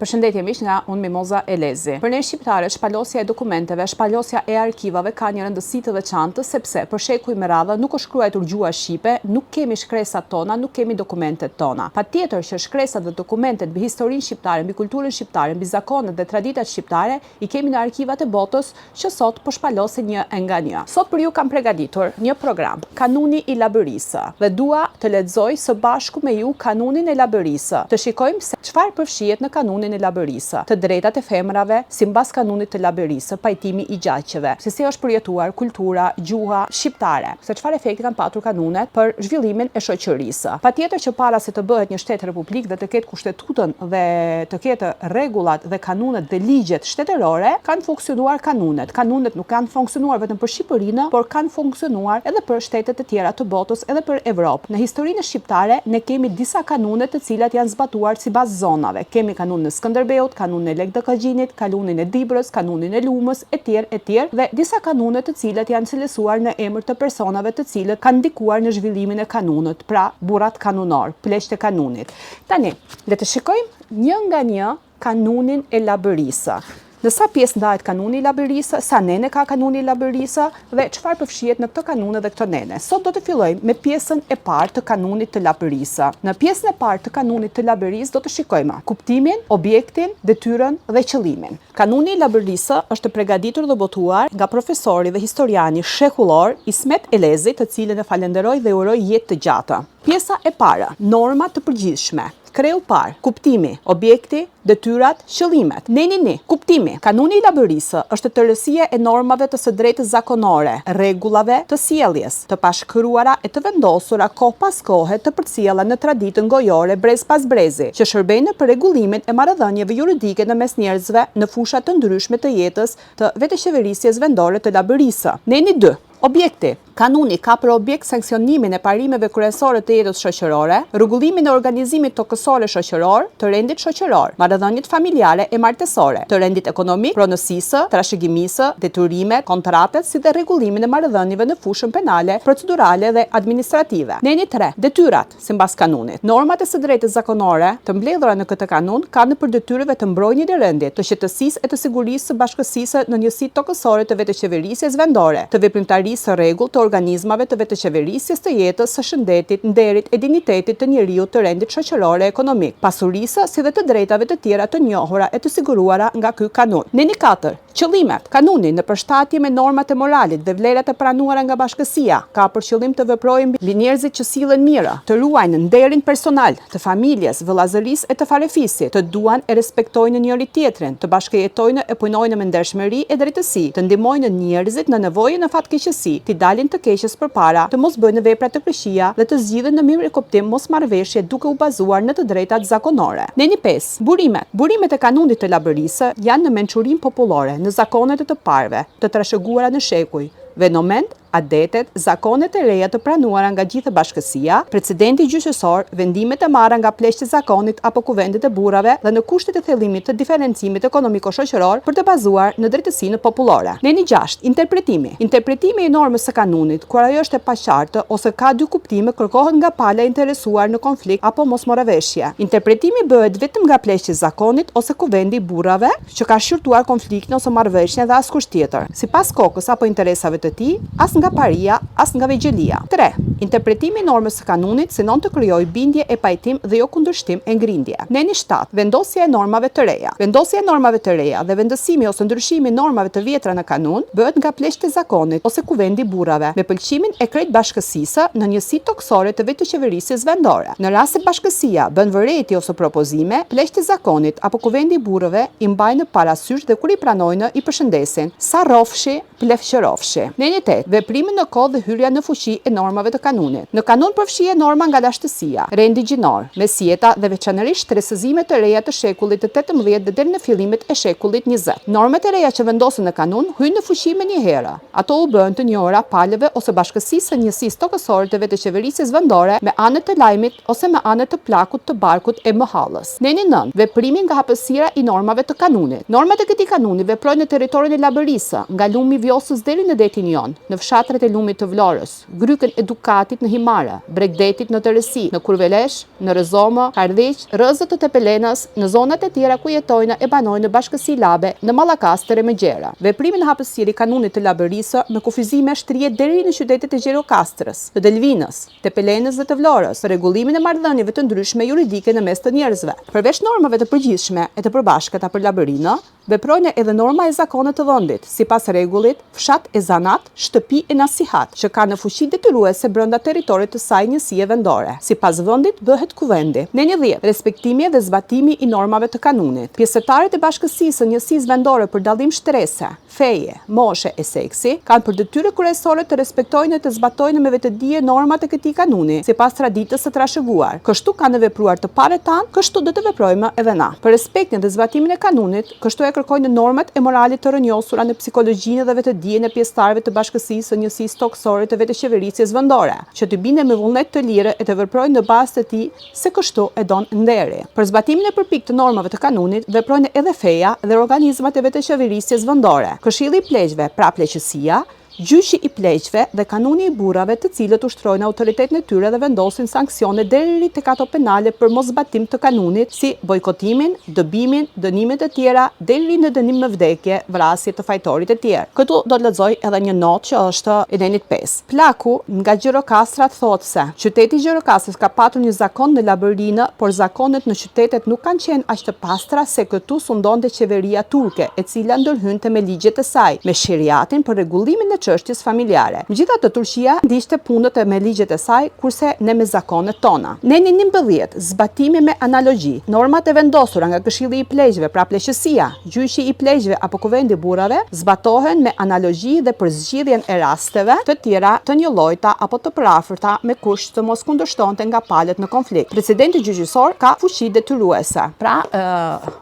Përshëndetje miq, nga unë Mimoza Elezi. Për ne shqiptarët, shpalosja e dokumenteve, shpalosja e arkivave ka një rëndësi të veçantë sepse për shekuj me radhë nuk është shkruar gjua shqipe, nuk kemi shkresat tona, nuk kemi dokumentet tona. Patjetër që shkresat dhe dokumentet mbi historinë shqiptare, mbi kulturën shqiptare, mbi zakonet dhe traditat shqiptare i kemi në arkivat e botës që sot po shpalosin një nga një. Sot për ju kam përgatitur një program, Kanuni i Labërisë, dhe dua të lexoj së bashku me ju Kanunin e Labërisë. Të shikojmë se çfarë përfshihet në Kanunin e Labërisë, të drejtat e femrave sipas kanunit të Labërisë, pajtimi i gjaqeve, se si është përjetuar kultura, gjuha shqiptare, se çfarë efekti kanë patur kanunet për zhvillimin e shoqërisë. Patjetër që para se të bëhet një shtet republik dhe të ketë kushtetutën dhe të ketë rregullat dhe kanunet dhe ligjet shtetërore, kanë funksionuar kanunet. Kanunet nuk kanë funksionuar vetëm për Shqipërinë, por kanë funksionuar edhe për shtetet e tjera të botës, edhe për Evropë. Në historinë shqiptare ne kemi disa kanune të cilat janë zbatuar sipas zonave. Kemi kanunin e Skënderbeut, kanunin e Legdakagjinit, kanunin e Dibrës, kanunin e Lumës, etj. Dhe disa kanune të cilat janë cilësuar në emër të personave të cilët kanë ndikuar në zhvillimin e kanunit, pra burrat kanunor, pleqtë e kanunit. Tani, le të shikojmë një nga një Kanunin e Labërisë. Në sa pjesë ndahet kanuni i Labërisë, sa nene ka kanuni i Labërisë dhe çfarë përfshihet në këtë kanune dhe këtë nene. Sot do të fillojmë me pjesën e parë të kanunit të Labërisë. Në pjesën e parë të kanunit të Labërisë do të shikojmë kuptimin, objektin, detyrën dhe qëllimin. Kanuni i Labërisë është përgatitur dhe botuar nga profesori dhe historiani shekullor Ismet Elezi, të cilën e falenderoj dhe uroj jetë të gjatë. Pjesa e parë, norma të përgjithshme. Kreu parë, kuptimi, objekti, detyrat, qëllimet. Neni, kuptimi. Kanuni i Labërisë është tërësia e normave të së drejtës zakonore, rregullave të sjelljes, të pashkruara e të vendosura kohë pas kohe të përcjella në traditën gojore brez pas brezi, që shërbejnë për rregullimin e marrëdhënieve juridike në mes njerëzve në fusha të ndryshme të jetës të vetëqeverisjes vendore të Labërisë. Neni 2. Objekti. Kanuni ka për objekt sanksionimin e parimeve kryesore të jetës shoqërore, rregullimin e organizimit tokësor shoqëror, të rendit shoqëror, marrëdhëniet familjare e martesore, të rendit ekonomik, pronësisë, trashëgimisë, detyrimet, kontratet, si dhe rregullimin e marrëdhënieve në fushën penale, procedurale dhe administrative. Neni 3. Detyrat, sipas kanunit. Normat e së drejtës zakonore të mbledhura në këtë kanun kanë për detyrë të mbrojtjen e rendit, të qetësisë e të sigurisë së bashkësisë në njësitë tokësore të vetëqeverisjes vendore, të veprimtarisë së rregullt të organizmave të vetëqeverisjes të jetës, së shëndetit, nderit e dinjitetit të njeriut, të rendit shoqëror e ekonomik, pasurisë si dhe të drejtave të tjera të njohura e të siguruara nga ky kanun. Neni 4. Qëllimet. Kanuni në përshtatje me normat e moralit dhe vlerat e pranuara nga bashkësia ka për qëllim të veprojë mbi njerëzit që sillen mirë, të ruajnë nderin personal të familjes, vëllazërisë e të farefisit, të duan e respektojnë njëri tjetrin, të bashkëjetojnë e punojnë me ndershmëri e drejtësi, të ndihmojnë njerëzit në nevojë në fatkeqësi, të dalin të keqes përpara, të mos bëjnë vepra të këqija dhe të zgjidhen në mirë kuptim mosmarrëveshje duke u bazuar në të drejtat zakonore. Neni 5. Burimet. Burimet e kanunit të Labërisë janë në mençurinë popullore, në zakonet e të parëve, të trashëguara në shekuj, venoment, adetet, zakonet e reja të pranuara nga gjithë bashkësia, precedenti gjyqësor, vendimet e marra nga pleqtë e zakonit apo kuvendet e burrave dhe në kushtet e thellimit të diferencimit ekonomiko-shoqëror për të bazuar në drejtësinë popullore. Neni 6. Interpretimi. Interpretimi i normës së kanunit, kur ajo është e paqartë ose ka dy kuptime, kërkohet nga pala e interesuar në konflikt apo mosmarrëveshje. Interpretimi bëhet vetëm nga pleqtë e zakonit ose kuvendi i burrave që ka shqyrtuar konfliktin ose marrëveshjen dhe askush tjetër, sipas kokës apo interesave të tij, as nga paria, as nga vegjelia. 3. Interpretimi i normës së kanunit synon të krijojë bindje e pajtim dhe jo kundërshtim e ngrindje. Neni 7. Vendosja e normave të reja. Vendosja e normave të reja dhe vendosimi ose ndryshimi i normave të vjetra në kanun bëhet nga pleqtë e zakonit ose kuvendi i burrave, me pëlqimin e krejt bashkësisë në njësitë tokësore të vetëqeverisjes vendore. Në rast se bashkësia bën vërejtje ose propozime, pleqtë e zakonit apo kuvendi i burrave i mbajnë parasysh dhe kur i pranojnë i përshëndesin: sa rrofshi, plefqërofshi. Neni 8. Veprimi në kohë dhe hyrja në fuqi e normave të kanunit. Në kanun përfshihet norma nga lashtësia, rendi gjinor, mesjeta dhe veçanërisht tresëzimet të reja të shekullit të 18 dhe deri në fillimet e shekullit 20. Normat e reja që vendosen në kanun hyjnë në fuqi me një herë. Ato u bën të njohura palëve ose bashkësisë së njësisë tokësore të vetëqeverisjes vendore me anët të lajmit ose me anët të plakut të barkut e mëhallës. Neni 9. Veprimi nga hapësira i normave të kanunit. Normat e këtij kanuni veprojnë në territorin e Labërisë, nga lumi Vjosës deri në detin Jon, në fshat katret e lumit të Vlorës, grykën e Dukatit në Himare, Bregdetit në Teresi, në Kurvelesh, në Rëzomë, Kardhiq, rrezët të Tepelenës, në zonat e tjera ku jetojnë e banojnë në bashkësi labe në Mallakastër e Mëgjera. Veprimin hapësirë i kanunit të Labërisë me kufizime shtrihet deri në qytetet e Gjirokastrës, të Delvinës, Tepelenës dhe të Vlorës për rregullimin e marrëdhënieve të ndryshme juridike në mes të njerëzve. Përveç normave të përgjithshme e të përbashkëta për Labërinë, veprojnë edhe norma e zakonet të vendit, sipas rregullit fshat e zanat, shtëpi e nasihat, që ka në fuqi detyruese brenda territorit të saj njësie vendore. Sipas vendit bëhet kuvendi. Në 10, respektimi dhe zbatimi i normave të kanunit. Pjesëtarët e bashkësisë së njësisë vendore për dallim shtrese, feje, moshe e seksi kanë për detyrë kryesore të respektojnë dhe të zbatojnë me vetëdije normat e këtij kanuni, sipas traditës së trashëguar. Kështu kanë vepruar të parët tanë, kështu do të veprojmë edhe na. Për respektin dhe zbatimin e kanunit, kështu e kërkojnë normat e moralit të rënjosura në psikologjinë dhe vetëdijen e pjesëtarëve të bashkësisë së njësisë toksore të vetëqeverisjes vendore, që të binde me vullnet të lirë e të veprojnë në bazë të tij se kështu e don nderi. Për zbatimin e përpiktë të normave të kanunit, veprojnë edhe feja dhe organizmat e vetëqeverisjes vendore. Këshilli i pleqjve, pra pleqësia, gjyqi i pleqjve dhe kanuni i burrave, të cilët ushtrojnë autoritetin e tyre dhe vendosin sanksione deri tek ato penale për moszbatim të kanunit, si bojkotimin, dëbimin, dënimet e tjera deri në dënim me vdekje, vrasje të fajtorit e tjerë. Këtu do të lexoj edhe një notë që është e nenit 5. Plaku nga Gjirokastra thotë se qyteti i Gjirokastrës ka patur një zakon në Labërinë, por zakonet në qytetet nuk kanë qenë aq të pastra se këtu sundonte qeveria turke, e cila ndërhynte me ligjet e saj, me sheriatin për rregullimin e çështjes familjare. Megjithatë, Turqia ndiqte punët me ligjet e saj, kurse ne me zakonet tona. Në 11, zbatimi me analogji. Normat e vendosura nga Këshilli i Pleqjve, pra pleqësia, gjyqi i pleqjve apo kuvendi i burrave, zbatohen me analogji dhe për zgjidhjen e rasteve të tjera të njëllojta apo të përafërta me kusht të mos kundërshtonte nga palët në konflikt. Presidenti gjyqësor ka fuqi detyruese. Pra,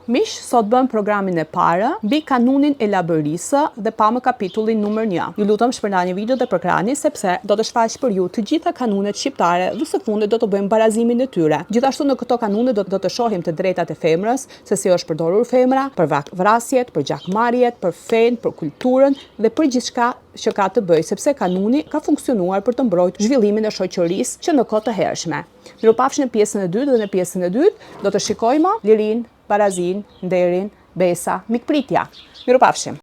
miq, sot bëm programin e parë mbi kanunin e Labërisë dhe pamë kapitullin numër 1. Lutem shpërndani video dhe për ekrani, sepse do të shfaq për ju të gjitha kanunet shqiptare dhe së fundit do të bëjmë barazimin e tyre. Gjithashtu në këto kanune do të shohim të drejtat e femrës, se si është përdorur femra për vrasjet, për gjakmarrjet, për fen, për kulturën dhe për gjithçka që ka të bëjë, sepse kanuni ka funksionuar për të mbrojtur zhvillimin e shoqërisë që në kohë të hershme. Mirupafshim në pjesën e dytë, dhe në pjesën e dytë do të shikojmë lirinë, barazinë, nderin, besa, mikpritja. Mirupafshim.